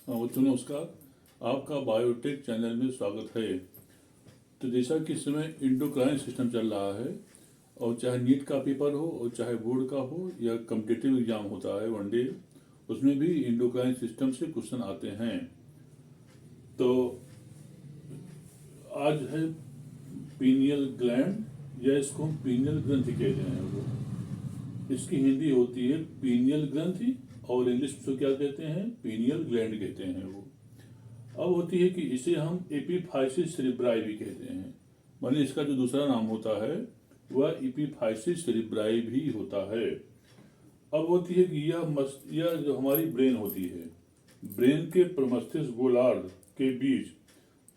बच्चों नमस्कार। आपका बायोटेक चैनल में स्वागत है। तो जैसा कि इस समय इंडोक्राइन सिस्टम चल रहा है, और चाहे नीट का पेपर हो और चाहे बोर्ड का हो या कम्पिटिटिव एग्जाम होता है वनडे, उसमें भी इंडोक्राइन सिस्टम से क्वेश्चन आते हैं। तो आज है पीनियल ग्लैंड, या इसको हम पीनियल ग्रंथि कहते हैं। वो इसकी हिंदी होती है पीनियल ग्रंथि, और इंग्लिश में क्या कहते हैं, पीनियल ग्लैंड कहते हैं। वो अब होती है कि इसे हम एपिफाइसिस सेरेब्राई भी कहते हैं, माने इसका जो दूसरा नाम होता है वह एपिफाइसिस सेरेब्राई भी होता है। अब होती है कि यह जो हमारी ब्रेन होती है, ब्रेन के प्रमस्तिष्क गोलार्ध के बीच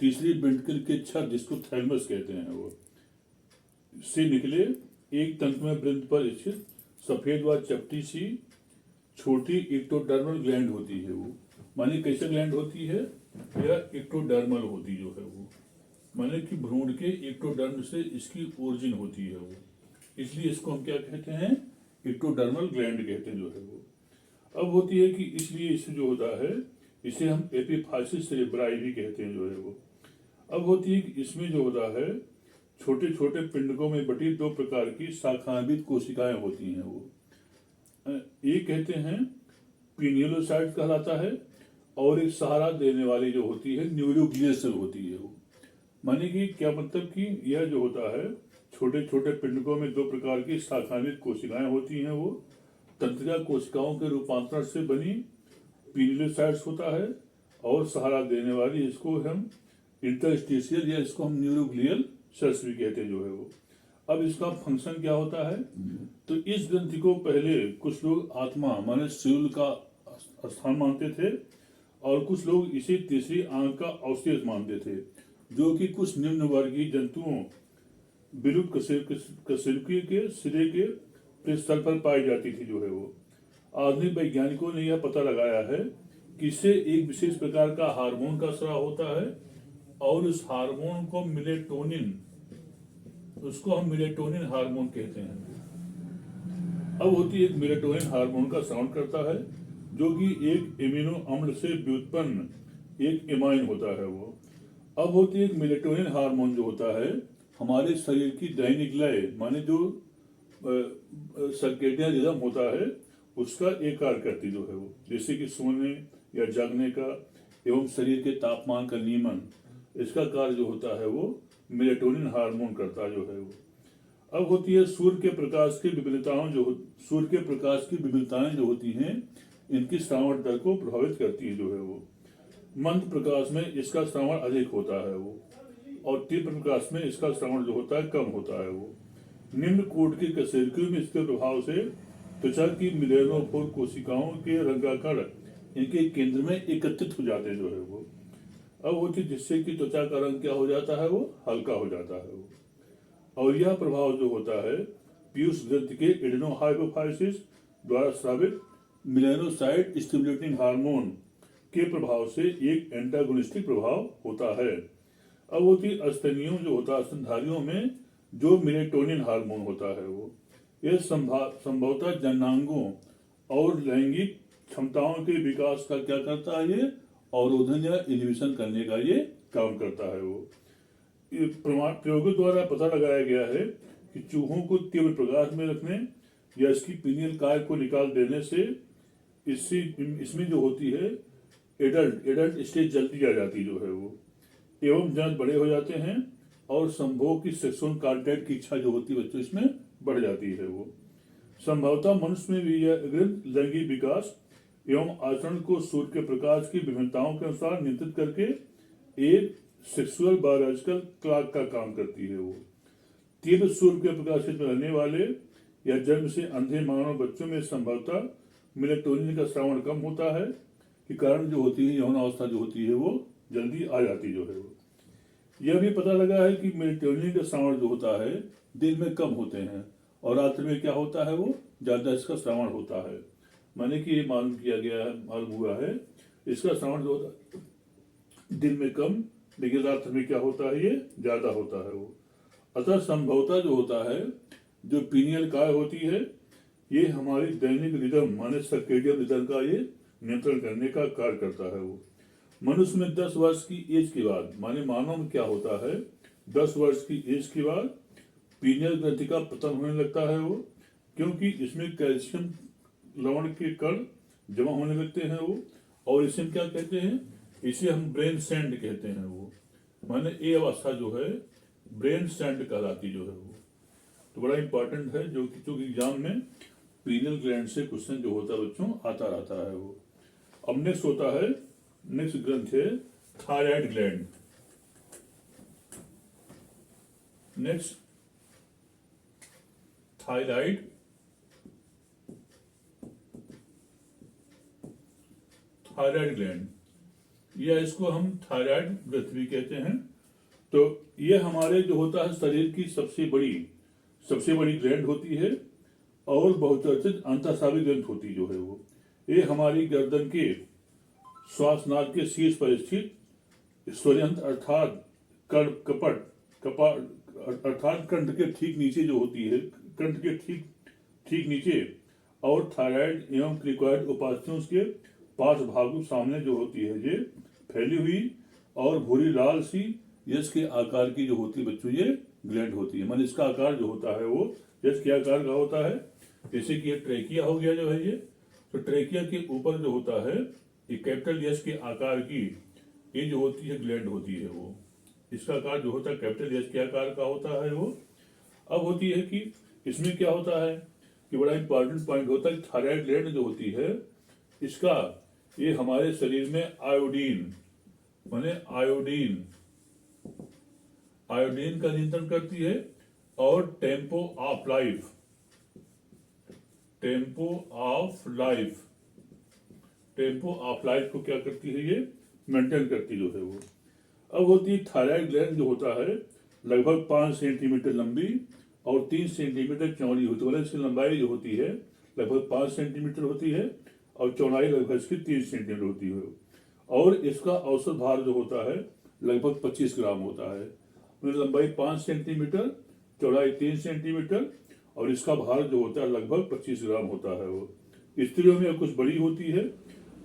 तीसरी वेंट्रिकल के छत, जिसको थैलमस कहते हैं, वो से निकले एक तंतुमय वृंत पर स्थित सफेद व चपटी सी छोटी एक्टोडर्मल ग्लैंड होती है। वो माने कैसे ग्लैंड होती है, यह एक्टोडर्मल होती जो है वो, माने कि भ्रूण के एक्टोडर्म से इसकी ओरिजिन होती है वो, इसलिए इसको हम क्या कहते हैं, एक्टोडर्मल ग्लैंड कहते हैं जो है वो। अब होती है कि इसलिए इसे जो होता है इसे हम एपिफाइसिस सेरेब्राई भी कहते हैं जो है वो। अब होती है कि इसमें जो होता है छोटे छोटे पिंडकों में बटी दो प्रकार की शाखान्वित कोशिकाएं होती हैं। वो एक कहते हैं पिनियलोसाइट कहलाता है, और एक सहारा देने वाली जो होती है न्यूक्लियर सेल होती है। वो माने कि क्या मतलब कि यह जो होता है छोटे छोटे पिंडकों में दो प्रकार की शाखान्वित कोशिकाएं होती हैं। वो तंत्रिका कोशिकाओं के रूपांतरण से बनी पिनियलोसाइट्स होता है, और सहारा देने वाली इसको हम इंटरस्टिशियल या इसको हम न्यूक्लियर सेल्स भी कहते हैं जो है वो। अब इसका फंक्शन क्या होता है, तो इस ग्रंथि को पहले कुछ लोग आत्मा माने सूल का स्थान मानते थे, और कुछ लोग इसे तीसरी आंख का अवशेष मानते थे, जो कि कुछ निम्न वर्गीय जंतुओं विलुप्त कशेरुकी के सिरे के पृष्ठतल पर पाई जाती थी जो है वो। आधुनिक वैज्ञानिकों ने यह पता लगाया है कि इससे एक विशेष प्रकार का हार्मोन का स्राव होता है, और उस हार्मोन को उसको हम मेलेटोनिन हार्मोन कहते हैं। अब होती है मेलेटोनिन हार्मोन का स्राव करता है, जो कि एक एमिनो अम्ल से व्युत्पन्न एक एमाइन होता है वो। अब होती है मेलेटोनिन हार्मोन जो होता है हमारे शरीर की दैनिक लय माने जो सर्केडियन रिदम होता है उसका एक कार्य करती जो है वो, जैसे कि सोने या जागने का एवं शरीर के तापमान का नियमन, इसका कार्य जो होता है वो मेलेटोनिन हार्मोन करता जो है वो। अब होती है सूर्य के प्रकाश की विभिन्नताएं जो होती हैं इनकी श्रावण दर को प्रभावित करती है जो है वो। मंद प्रकाश में इसका श्रावण अधिक होता है वो, और तीव्र प्रकाश में इसका श्रावण जो होता है कम होता है वो। निम्न कोट की कशेरुकियों में इसके प्रभाव से त्वचा की मिलेनोफोर कोशिकाओं के रंगाकण इनके केंद्र में एकत्रित हो जाते जो है वो। अब होती जिससे कि त्वचा का रंग क्या हो जाता है, वो हल्का हो जाता है वो। और यह प्रभाव जो होता है पीयूष ग्रंथि के एडेनोहाइपोफाइसिस द्वारा स्रावित मेलानोसाइट स्टिमुलेटिंग हार्मोन के प्रभाव से एक एंटागोनिस्टिक प्रभाव होता है। अब होती स्तनियों जो होता है स्तनधारियों में जो मेलेटोनिन हार्मोन होता है वो, यह संभवतः जननांगों और लैंगिक क्षमताओं के विकास का क्या करता है, ये अवरोधन या इनहिबिशन करने का ये काम करता है वो। प्रयोगों द्वारा पता लगाया गया है कि चूहों को तीव्र प्रकाश में रखने या इसकी पीनियल काय को निकाल देने से इसमें जो होती है एडल्ट स्टेज जल्दी आ जाती जो है वो, एवं जन बड़े हो जाते हैं, और संभोग की सेक्सुअल कांटेक्ट की इच्छा जो होती है बच्चों इसमें बढ़ जाती है वो। संभवतः मनुष्य में भी यह लैंगिक विकास एवं आचरण को सूर्य के प्रकाश की विभिन्नताओं के अनुसार नियंत्रित करके एक सेक्सुअल बायोलॉजिकल क्लॉक का काम करती है वो। तीव्र सूर्य के प्रकाशित में रहने वाले या जन्म से अंधे मानव बच्चों में संभवतः मेलेटोनिन का श्रावण कम होता है, के कारण जो होती है यौन अवस्था जो होती है वो जल्दी आ जाती जो है वो। यह भी पता लगा है कि मेलेटोनिन का श्रावण जो होता है दिन में कम होते हैं, और रात्रि में क्या होता है वो ज्यादा इसका श्रावण होता है। माने कि ये मालूम हुआ है इसका श्रावण जो होता है दिन में कम, लेकिन रात्रि में क्या होता है ये ज्यादा होता है वो। अतः संभवतः जो होता है जो पीनियल काय होती है ये हमारी दैनिक रिदम माने सर्केडियन रिदम का ये नियंत्रण करने का कार्य करता है वो। मनुष्य में 10 वर्ष की एज के बाद, माने मानव में क्या होता है, 10 वर्ष की एज के बाद पीनियल ग्रंथि का पतन होने लगता है वो, क्योंकि इसमें कैल्शियम लवण के कण जमा होने लगते हैं वो, और इसे हम क्या कहते हैं, इसे हम ब्रेन सैंड कहते हैं वो, माने ये अवस्था जो है ब्रेन सैंड कहलाती जो है वो। तो बड़ा इंपॉर्टेंट है, जो कि चूंकि एग्जाम में पीनियल ग्लैंड से क्वेश्चन जो होता है बच्चों आता रहता है वो। अब नेक्स्ट होता है, नेक्स्ट ग्रंथ है thyroid gland. Next thyroid thyroid gland, या इसको हम थायराइड ग्रंथ भी कहते हैं। तो ये हमारे जो होता है शरीर की सबसे बड़ी ग्लैंड होती है, और बहुचर्चित अंतःस्रावी ग्रंथ होती जो है वो। ये हमारी गर्दन के श्वासनाल के शीर्ष पर स्थित स्वरयंत्र अर्थात अर्थात कंठ के ठीक नीचे जो होती है, कंठ के ठीक नीचे, और थायराइड एवं क्रिकॉइड उपास्थ्यों के पार्श्व भाग सामने जो होती है, ये फैली हुई और भूरी लाल सी यश के आकार की जो होती है बच्चों, ये ग्लैंड होती है। मान इसका आकार जो होता है वो यश के आकार का होता है। जैसे कि ये ट्रेकिया हो गया जो है ये, तो ट्रेकिया के ऊपर जो होता है ये कैपिटल यश के आकार की ये जो होती है ग्लैंड होती है वो। इसका आकार जो होता है कैपिटल यश के आकार का होता है वो। अब होती है कि इसमें क्या होता है कि बड़ा इंपॉर्टेंट पॉइंट होता है, थायराइड ग्लैंड जो होती है इसका, ये हमारे शरीर में आयोडीन माने आयोडीन का नियंत्रण करती है, और टेम्पो ऑफ लाइफ को क्या करती है, ये मेंटेन करती जो है वो। अब होती है थायराइड ग्लैंड जो होता है लगभग 5 सेंटीमीटर लंबी और 3 सेंटीमीटर चौड़ी होती है। इसकी लंबाई जो होती है लगभग 5 सेंटीमीटर होती है और चौड़ाई लगभग इसकी 3 सेंटीमीटर होती है, और इसका औसत भार जो होता है लगभग 25 ग्राम होता है। लंबाई 5 सेंटीमीटर, चौड़ाई 3 सेंटीमीटर, और इसका भार जो होता है लगभग 25 ग्राम होता है वो। स्त्रियों में कुछ बड़ी होती है,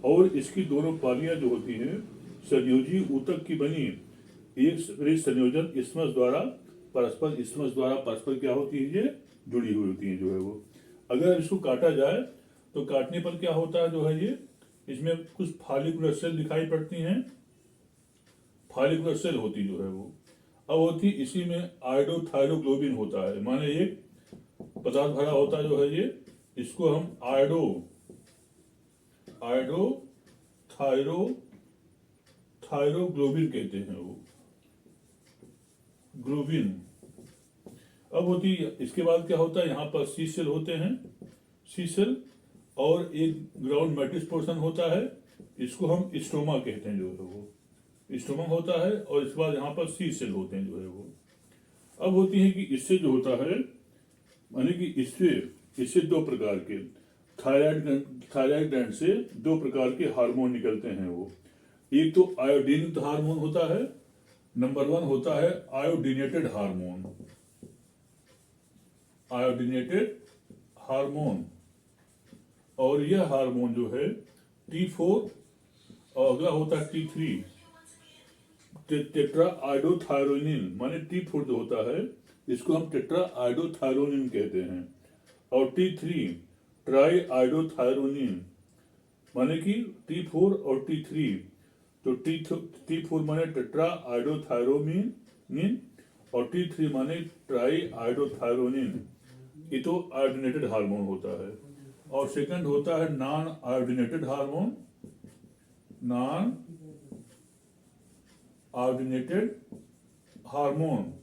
और इसकी दोनों पालियां जो होती हैं संयोजी ऊतक की बनी एक संयोजन इस्मस द्वारा परस्पर क्या होती है, ये जुड़ी हुई होती है जो है वो। अगर इसको काटा जाए तो काटने पर क्या होता है जो है ये, इसमें कुछ फॉलिकुलर सेल दिखाई पड़ती हैं, फॉलिकुलर सेल होती जो है वो। अब होती इसी में आयोडोथायरोग्लोबिन होता है, माने एक पदार्थ भरा होता जो है ये, इसको हम थायरोग्लोबिन कहते हैं वो, ग्लोबिन। अब होती इसके बाद क्या होता है, यहाँ पर सी सेल होते हैं, सी सेल, और एक ग्राउंड मैट्रिक्स पोर्शन होता है, इसको हम स्टोमा कहते हैं जो है वो, स्टोमा होता है, और इसके बाद यहाँ पर सी सेल होते हैं जो है वो। अब होती है कि इससे जो होता है, माने कि इससे 2 प्रकार के थायराइड ग्लैंड से 2 प्रकार के हार्मोन निकलते हैं वो। एक तो आयोडीन हार्मोन होता है, नंबर 1 होता है आयोडीनेटेड हार्मोन, और यह हार्मोन जो है T4, और अगला होता है T3 टेट्रा आयोडोथायरोनिन, माने T4 जो होता है इसको हम टेट्रा आयोडोथायरोनिन कहते हैं, और T3 ट्राई आयोडोथायरोनिन, माने कि T4 और T3। तो T4 माने टेट्रा आयोडोथायरोनिन, और T3 माने ट्राई आयोडोथायरोनिन। ये तो आयोडीनेटेड हार्मोन होता है। और सेकंड होता है नॉन आयोडीनेटेड हार्मोन,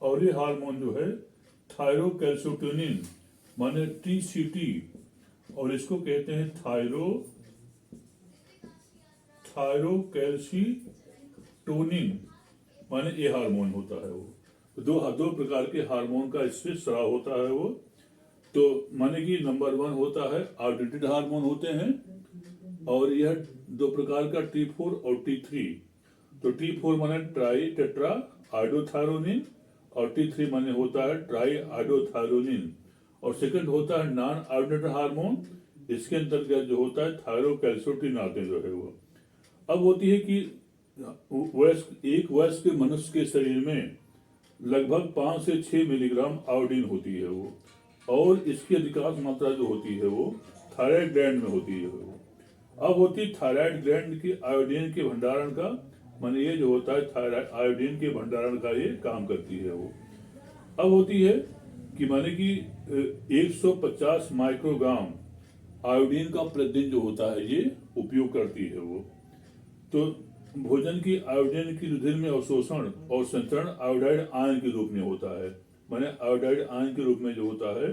और ये हार्मोन जो है थायरोकैल्सिटोनिन माने TCT, और इसको कहते हैं थायरोकैल्सिटोनिन, माने ये हार्मोन होता है वो। तो दो प्रकार के हार्मोन का इससे स्राव होता है वो। तो माने कि नंबर 1 होता है आयोडीनेटेड हार्मोन होते हैं, और यह 2 प्रकार का T4 और T3। तो T4 माने ट्राई टेट्रा आयोडोथायरोनिन, और T3 माने होता है ट्राई आयोडोथायरोनिन। और सेकंड होता है नॉन आयोडीनेटेड हार्मोन, इसके अंतर्गत जो होता है थायरोकैल्सिटोनिन आते जो है वो। अब होती है कि एक वयस्क के मनुष्य के शरीर में लगभग 5 से 6 मिलीग्राम आयोडीन होती है वो, और इसकी अधिकांश मात्रा जो होती है वो थायराइड ग्लैंड में होती है वो। अब होती थायराइड ग्लैंड की आयोडीन के भंडारण का, माने ये जो होता है थायराइड आयोडीन के भंडारण का ये काम करती है वो। अब होती है कि माने कि 150 माइक्रोग्राम आयोडीन का प्रतिदिन जो होता है ये उपयोग करती है वो। तो भोजन की आयोडीन की रुधिर में अवशोषण और संचरण आयोडाइड आयन के रूप में होता है, माने आयोडाइड आयन के रूप में जो होता है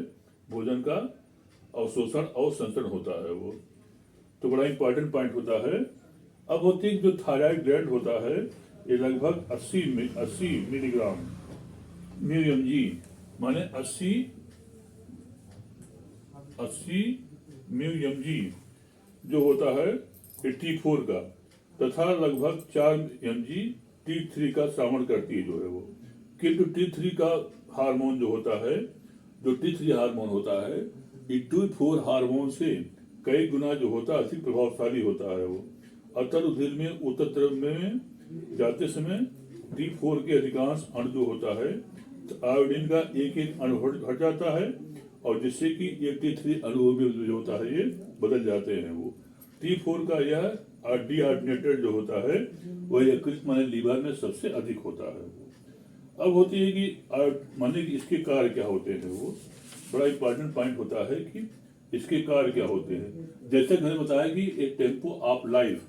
भोजन का अवशोषण और संचरण होता है वो। तो बड़ा इंपॉर्टेंट पॉइंट होता है। अब होती है जो थायराइड ग्लैंड होता है ये लगभग 80 मिलीग्राम म्यूएमजी, माने 80 म्यूएमजी जो होता है T4 का, तथा लगभग 4 mg T3 का श्रावण करती है जो है वो। किंतु T3 का हार्मोन जो होता है, जो T3 हार्मोन होता है T4 हार्मोन से कई गुना जो होता है अधिक प्रभावशाली होता है वो। अतः रुधिर में उत्तर द्रव में जाते समय T4 के अधिकांश अणु जो होता है तो आयोडीन का एक अणु हट जाता है, और जिससे कि ये T3 अणु में जो होता है ये बदल जाते हैं वो। T4 का यह डीऑर्डिनेटेड जो होता है वह यकृत माने लीवर में सबसे अधिक होता है वो। अब होती है कि माने कि इसके कार्य क्या होते हैं वो, बड़ा इंपॉर्टेंट पॉइंट होता है कि इसके कार्य क्या होते हैं। जैसे मैंने बताया कि एक टेम्पो ऑफ लाइफ,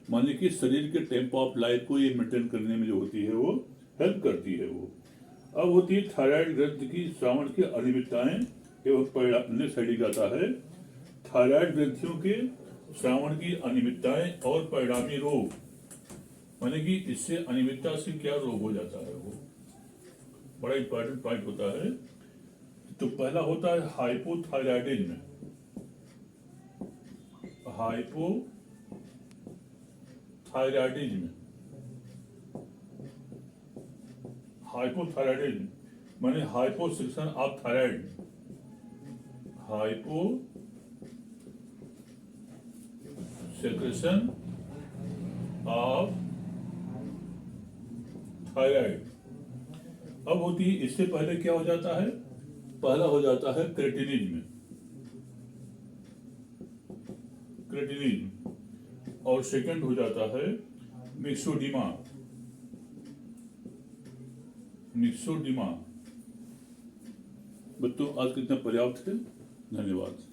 माने कि शरीर के टेम्पो ऑफ लाइफ को ये मेंटेन करने में जो होती है वो हेल्प करती है वो। अब होती है थायराइड ग्रंथि की श्रावण की अनियमितताएं एवं परिणाम साइड आता है। थायराइड ग्रंथियों के श्रावण की अनियमितताएं और परिणामी रोग, माने कि इससे अनियमितता से क्या रोग हो जाता है वो, बड़ा इंपॉर्टेंट पॉइंट होता है। तो पहला होता है हाइपोथायराइडिज्म। हाइपोथायराइडिज्म माने hypo section of thyroid, hypo secretion of thyroid. अब होती है इससे पहले क्या हो जाता है, पहला हो जाता है क्रेटिनिज्म, और सेकंड हो जाता है मिक्सोडिमा। बच्चों आज कितना पर्याप्त है, धन्यवाद।